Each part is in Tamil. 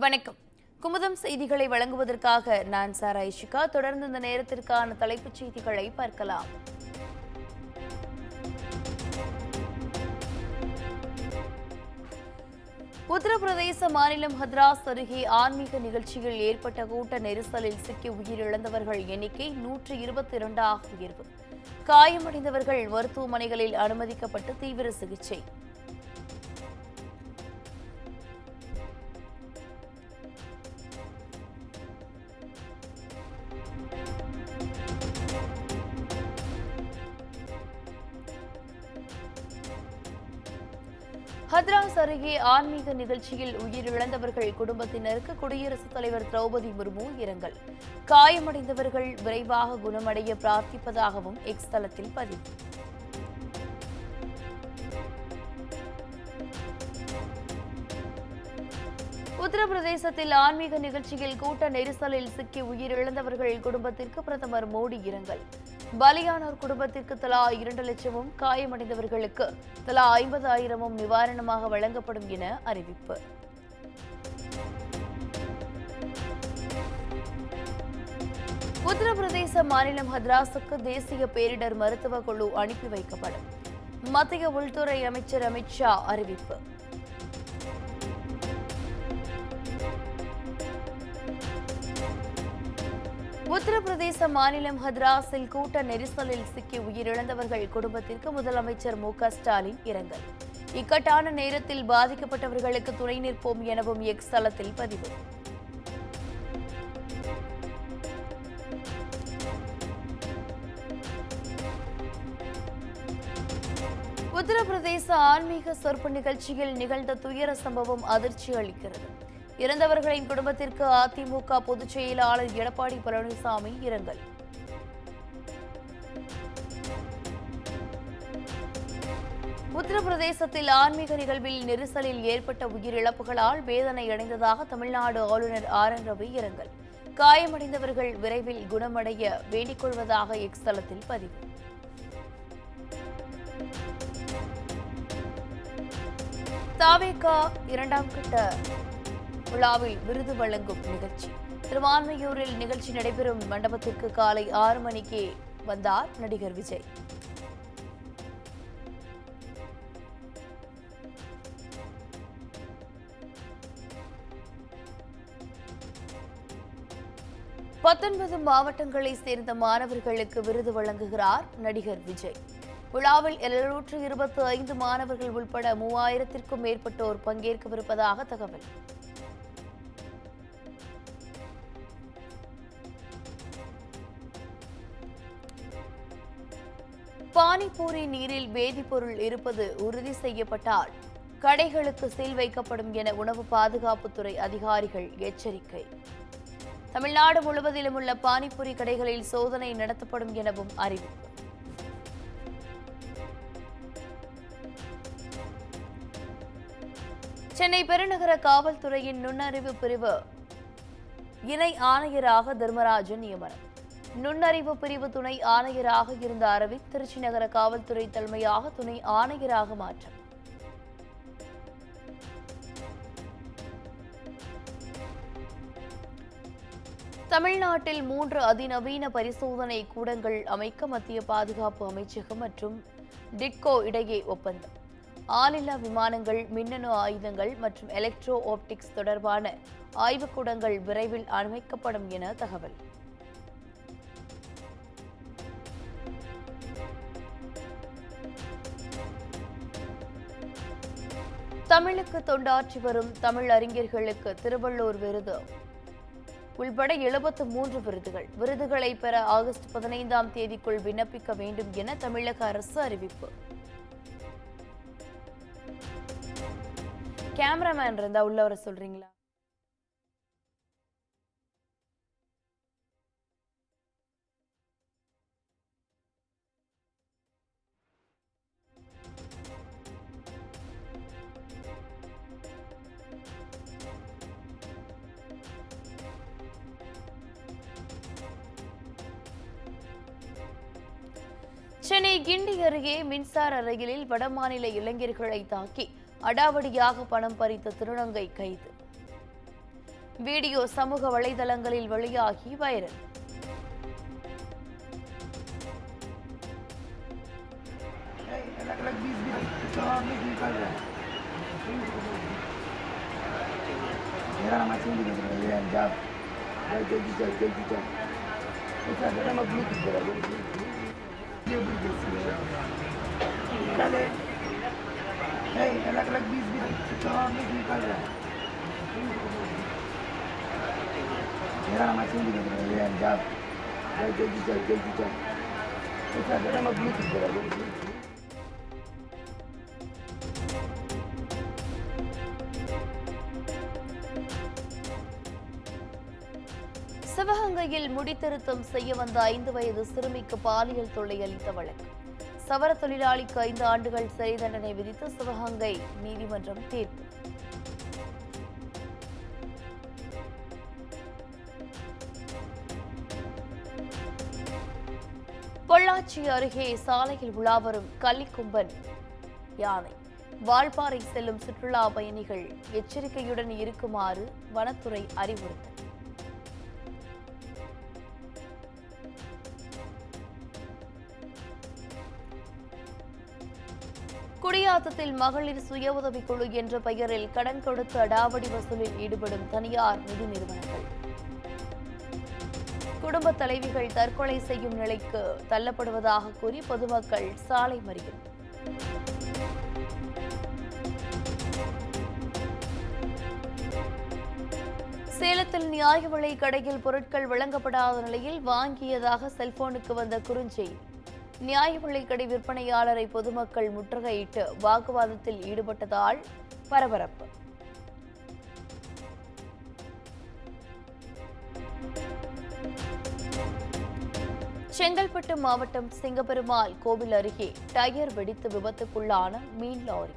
வணக்கம். குமுதம் செய்திகளை வழங்குவதற்காக நான் சாரா இஷிகா. தொடர்ந்து இந்த நேரத்திற்கான தலைப்புச் செய்திகளை பார்க்கலாம். உத்தரப்பிரதேச மாநிலம் ஹத்ராஸ் அருகே ஆன்மீக நிகழ்ச்சியில் ஏற்பட்ட கூட்ட நெரிசலில் சிக்கி உயிரிழந்தவர்கள் எண்ணிக்கை 122 உயர்வு. காயமடைந்தவர்கள் மருத்துவமனைகளில் அனுமதிக்கப்பட்டு தீவிர சிகிச்சை. ஹத்ராஸ் அருகே ஆன்மீக நிகழ்ச்சியில் உயிரிழந்தவர்கள் குடும்பத்தினருக்கு குடியரசுத் தலைவர் திரௌபதி முர்மு இரங்கல். காயமடைந்தவர்கள் விரைவாக குணமடைய பிரார்த்திப்பதாகவும் எக்ஸ் தளத்தில் பதிவு. உத்தரப்பிரதேசத்தில் ஆன்மீக நிகழ்ச்சியில் கூட்ட நெரிசலில் சிக்கி உயிரிழந்தவர்கள் குடும்பத்திற்கு பிரதமர் மோடி இரங்கல். பலியானோர் குடும்பத்திற்கு தலா 2 லட்சமும் காயமடைந்தவர்களுக்கு தலா 50,000 நிவாரணமாக வழங்கப்படும் என அறிவிப்பு. உத்தரப்பிரதேச மாநிலம் ஹத்ராஸுக்கு தேசிய பேரிடர் மருத்துவ குழு அனுப்பி வைக்கப்படும். மத்திய உள்துறை அமைச்சர் அமித் ஷா அறிவிப்பு. உத்தரப்பிரதேச மாநிலம் ஹத்ராஸில் கூட்ட நெரிசலில் சிக்கி உயிரிழந்தவர்கள் குடும்பத்திற்கு முதலமைச்சர் மு.க. ஸ்டாலின் இரங்கல். இக்கட்டான நேரத்தில் பாதிக்கப்பட்டவர்களுக்கு துணை நிற்போம் எனவும் எக்ஸ் தளத்தில் பதிவு. உத்தரப்பிரதேச ஆன்மீக சொற்ப நிகழ்ச்சியில் நிகழ்ந்த துயர சம்பவம் அதிர்ச்சி அளிக்கிறது. இறந்தவர்களின் குடும்பத்திற்கு அதிமுக பொதுச் செயலாளர் எடப்பாடி பழனிசாமி இரங்கல். உத்தரப்பிரதேசத்தில் ஆன்மீக நிகழ்வில் நெரிசலில் ஏற்பட்ட உயிரிழப்புகளால் வேதனை அடைந்ததாக தமிழ்நாடு ஆளுநர் ஆர்.என். ரவி இரங்கல். காயமடைந்தவர்கள் விரைவில் குணமடைய வேண்டிக் கொள்வதாக எக்ஸ் தளத்தில் பதிவு. தாவேகா 2ஆம் கட்ட விழாவில் விருது வழங்கும் நிகழ்ச்சி. திருவான்மையூரில் நிகழ்ச்சி நடைபெறும் மண்டபத்திற்கு காலை 6 மணிக்கே வந்தார் நடிகர் விஜய். பத்தொன்பது மாவட்டங்களைச் சேர்ந்த மாணவர்களுக்கு விருது வழங்குகிறார் நடிகர் விஜய். விழாவில் 725 மாணவர்கள் உட்பட 3000த்திற்கும் மேற்பட்டோர் பங்கேற்கவிருப்பதாக தகவல். பானிபூரி நீரில் வேதிப்பொருள் இருப்பது உறுதி செய்யப்பட்டால் கடைகளுக்கு சீல் வைக்கப்படும் என உணவு பாதுகாப்புத்துறை அதிகாரிகள் எச்சரிக்கை. தமிழ்நாடு முழுவதிலும் உள்ள பானிபூரி கடைகளில் சோதனை நடத்தப்படும் எனவும் அறிவிப்பு. சென்னை பெருநகர காவல்துறையின் நுண்ணறிவு பிரிவு இணை ஆணையராக தர்மராஜன் நியமனம். நுண்ணறிவு பிரிவு துணை ஆணையராக இருந்த அரவிந்த் திருச்சி நகர காவல்துறை தலைமையாக துணை ஆணையராக மாற்றம். தமிழ்நாட்டில் 3 அதிநவீன பரிசோதனை கூடங்கள் அமைக்க மத்திய பாதுகாப்பு அமைச்சகம் மற்றும் டிட்கோ இடையே ஒப்பந்தம். ஆளில்லா விமானங்கள், மின்னணு ஆயுதங்கள் மற்றும் எலக்ட்ரோ ஆப்டிக்ஸ் தொடர்பான ஆய்வுக்கூடங்கள் விரைவில் அமைக்கப்படும் என தகவல். தமிழுக்கு தொண்டாற்றி வரும் தமிழ் அறிஞர்களுக்கு திருவள்ளுவர் விருது உள்பட 73 விருதுகள். விருதுகளை பெற ஆகஸ்ட் 15ஆம் தேதிக்குள் விண்ணப்பிக்க வேண்டும் என தமிழக அரசு அறிவிப்பு. கேமராமேன் இருந்தா உள்ள வர சொல்றீங்களா? சென்னை கிண்டி அருகே மின்சார ரயிலில் வடமாநில இளைஞர்களை தாக்கி அடாவடியாக பணம் பறித்த திருநங்கை கைது. வீடியோ சமூக வலைதளங்களில் வெளியாகி வைரல். சிவகங்கையில் முடித்திருத்தம் செய்ய வந்த 5 வயது சிறுமிக்கு பாலியல் தொல்லை அளித்த வழக்கு. சவர தொழிலாளிக்கு 5 ஆண்டுகள் சிறை தண்டனை விதித்து சிவகங்கை நீதிமன்றம் தீர்ப்பு. பொள்ளாச்சி அருகே சாலையில் உலாவரும் கள்ளிக்கும்பன் யானை. வால்பாறை செல்லும் சுற்றுலா பயணிகள் எச்சரிக்கையுடன் இருக்குமாறு வனத்துறை அறிவுறுத்தல். குடியாத்தத்தில் மகளிர் சுய உதவிக்குழு என்ற பெயரில் கடன் கொடுத்து அடாவடி வசூலில் ஈடுபடும் தனியார் நிதி நிறுவனங்கள். குடும்ப தலைவிகள் தற்கொலை செய்யும் நிலைக்கு தள்ளப்படுவதாக கூறி பொதுமக்கள் சாலை மறியல். சேலத்தில் நியாய விலை கடையில் பொருட்கள் வழங்கப்படாத நிலையில் வாங்கியதாக செல்போனுக்கு வந்த குறுஞ்செய்தி. நியாய விலைக் கடை விற்பனையாளரை பொதுமக்கள் முற்றுகையிட்டு வாக்குவாதத்தில் ஈடுபட்டதால் பரபரப்பு. செங்கல்பட்டு மாவட்டம் சிங்கப்பெருமாள் கோவில் அருகே டயர் வெடித்து விபத்துக்குள்ளான மீன் லாரி.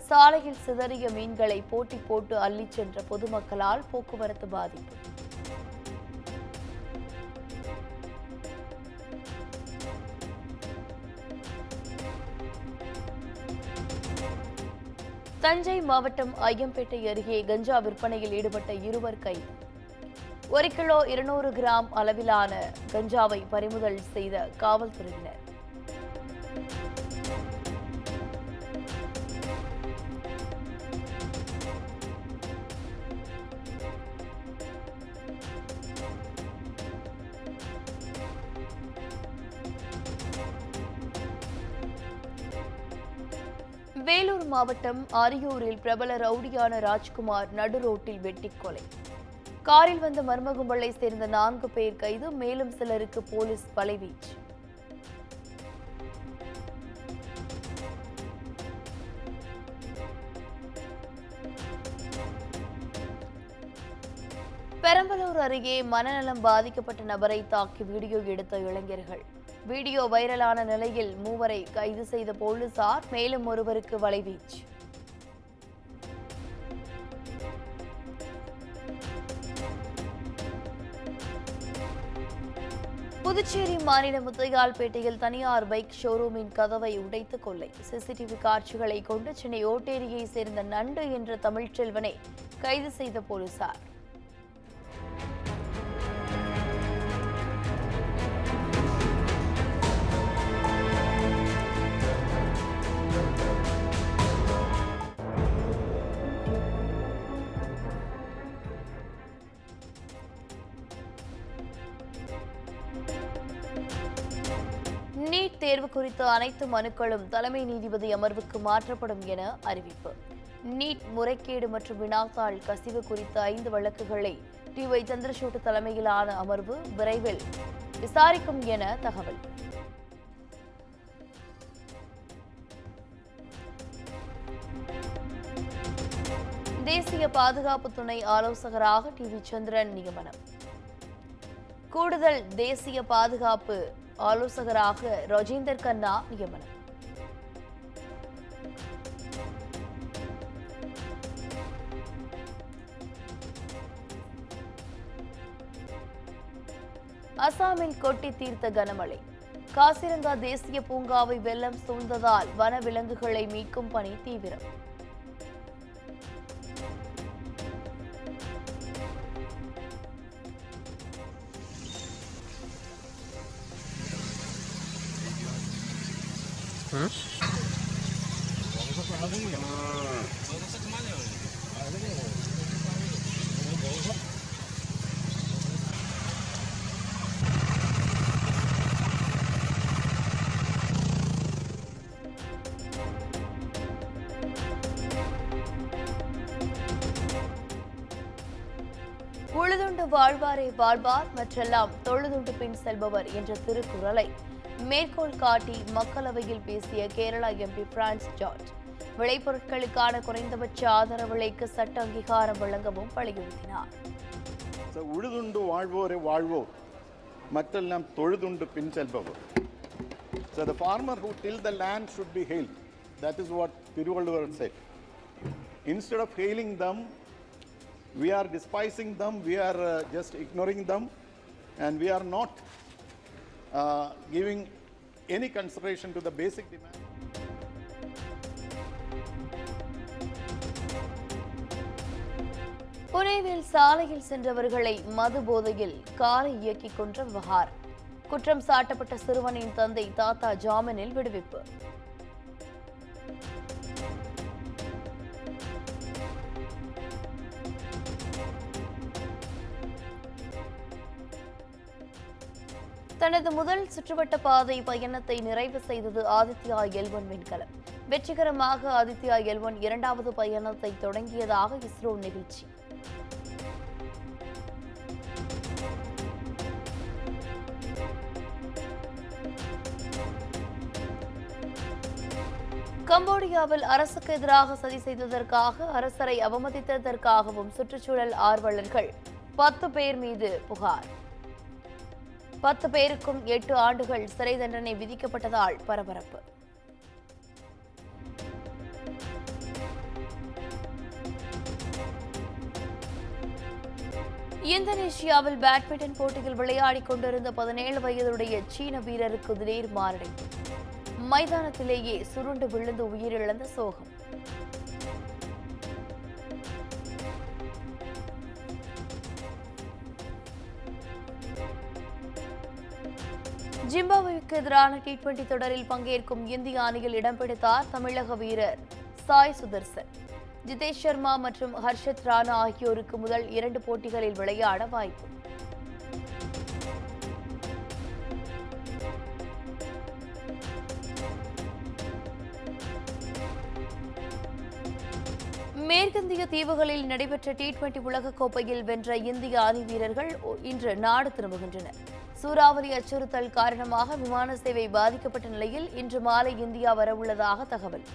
சாலையில் சிதறிய மீன்களை போட்டி போட்டு அள்ளிச் சென்ற பொதுமக்களால் போக்குவரத்து பாதிப்பு. தஞ்சை மாவட்டம் ஐயம்பேட்டை அருகே கஞ்சா விற்பனையில் ஈடுபட்ட 2 கைது. 1 கிலோ 200 கிராம் அளவிலான கஞ்சாவை பறிமுதல் செய்த காவல்துறையினர். வேலூர் மாவட்டம் ஆரியூரில் பிரபல ரவுடியான ராஜ்குமார் நடு ரோட்டில் வெட்டி கொலை. காரில் வந்த மர்ம கும்பலை சேர்ந்த 4 பேர் கைது, மேலும் சிலருக்கு போலீஸ் வலைவீச்சு. பெரம்பலூர் அருகே மனநலம் பாதிக்கப்பட்ட நபரை தாக்கி வீடியோ எடுத்த இளைஞர்கள். வீடியோ வைரலான நிலையில் 3 கைது செய்த போலீசார், மேலும் ஒருவருக்கு வலைவீச்சு. புதுச்சேரி மாநிலம் முத்தையால்பேட்டையில் தனியார் பைக் ஷோரூமின் கதவை உடைத்து கொள்ளை. சிசிடிவி காட்சிகளை கொண்டு சென்னை ஓட்டேரியை சேர்ந்த நண்டு என்ற தமிழ்ச்செல்வனை கைது செய்த போலீசார். நீட் தேர்வு குறித்த அனைத்து மனுக்களும் தலைமை நீதிபதி அமர்வுக்கு மாற்றப்படும் என அறிவிப்பு. நீட் முறைகேடு மற்றும் வினாத்தாள் கசிவு குறித்த 5 வழக்குகளை டி.ஒய். சந்திரசூட் தலைமையிலான அமர்வு விரைவில் விசாரிக்கும் என தகவல். தேசிய பாதுகாப்பு துணை ஆலோசகராக டி.வி. சந்திரன் நியமனம். கூடுதல் தேசிய பாதுகாப்பு ஆலோசகராக ராஜேந்தர் கண்ணா நியமனம். அசாமில் கொட்டி தீர்த்த கனமழை. காசிரங்கா தேசிய பூங்காவை வெள்ளம் சூழ்ந்ததால் வன விலங்குகளை மீட்கும் பணி தீவிரம். உழுதுண்டு வாழ்வாரே வாழ்வார் மற்றெல்லாம் தொழுதுண்டு பின் செல்பவர் என்ற திருக்குறளை மேற்கோள் காட்டி மக்களவையில் பேசிய கேரளா எம்பி பிரான்ஸ் ஜார்ஜ் விளைபொருட்களுக்கான குறைந்தபட்ச ஆதரவு விலைக்கு சட்ட அங்கீகாரம் வழங்கவும் வலியுறுத்தினார். உழுதுண்டு வாழ்வோரே வாழ்வோர் மற்றெல்லாம் தொழுதுண்டு பின் செல்பவர். So the farmer who till the land should be hailed. That is what Thiruvalluvar said. Instead of hailing them, we are despising them, we are just ignoring them, and we are not giving any consideration to the basic demand. புனேவில் சாலையில் சென்றவர்களை மது போதையில் காரை இயக்கிக் கொன்ற விவகாரம். குற்றம் சாட்டப்பட்ட சிறுவனின் தந்தை தாத்தா ஜாமீனில் விடுவிப்பு. தனது முதல் சுற்றுவட்ட பாதை பயணத்தை நிறைவு செய்தது ஆதித்யா L1 விண்கலம். வெற்றிகரமாக ஆதித்யா L1 இரண்டாவது பயணத்தை தொடங்கியதாக இஸ்ரோ நிகழ்ச்சி. கம்போடியாவில் அரசுக்கு எதிராக சதி செய்ததற்காக அரசரை அவமதித்ததற்காகவும் சுற்றுச்சூழல் ஆர்வலர்கள் 10 பேர் மீது புகார். 10 பேருக்கும் 8 ஆண்டுகள் சிறை தண்டனை விதிக்கப்பட்டதால் பரபரப்பு. இந்தோனேஷியாவில் பேட்மிண்டன் போட்டியில் விளையாடிக் கொண்டிருந்த 17 வயதுடைய சீன வீரருக்கு திடீர் மாரடைப்பு. மைதானத்திலேயே சுருண்டு விழுந்து உயிரிழந்த சோகம். ஜிம்பாப்வேக்கு எதிரான T20 தொடரில் பங்கேற்கும் இந்திய அணியில் இடம் பிடித்தார் தமிழக வீரர் சாய் சுதர்சன். ஜிதேஷ் சர்மா மற்றும் ஹர்ஷத் ராணா ஆகியோருக்கு முதல் 2 போட்டிகளில் விளையாட வாய்ப்பு. மேற்கிந்திய தீவுகளில் நடைபெற்ற T20 உலகக்கோப்பையில் வென்ற இந்திய அணி வீரர்கள் இன்று நாடு திரும்புகின்றனர். சூறாவளி அச்சுறுத்தல் காரணமாக விமான சேவை பாதிக்கப்பட்ட நிலையில் இன்று மாலை இந்தியா வரவுள்ளதாக தகவல்.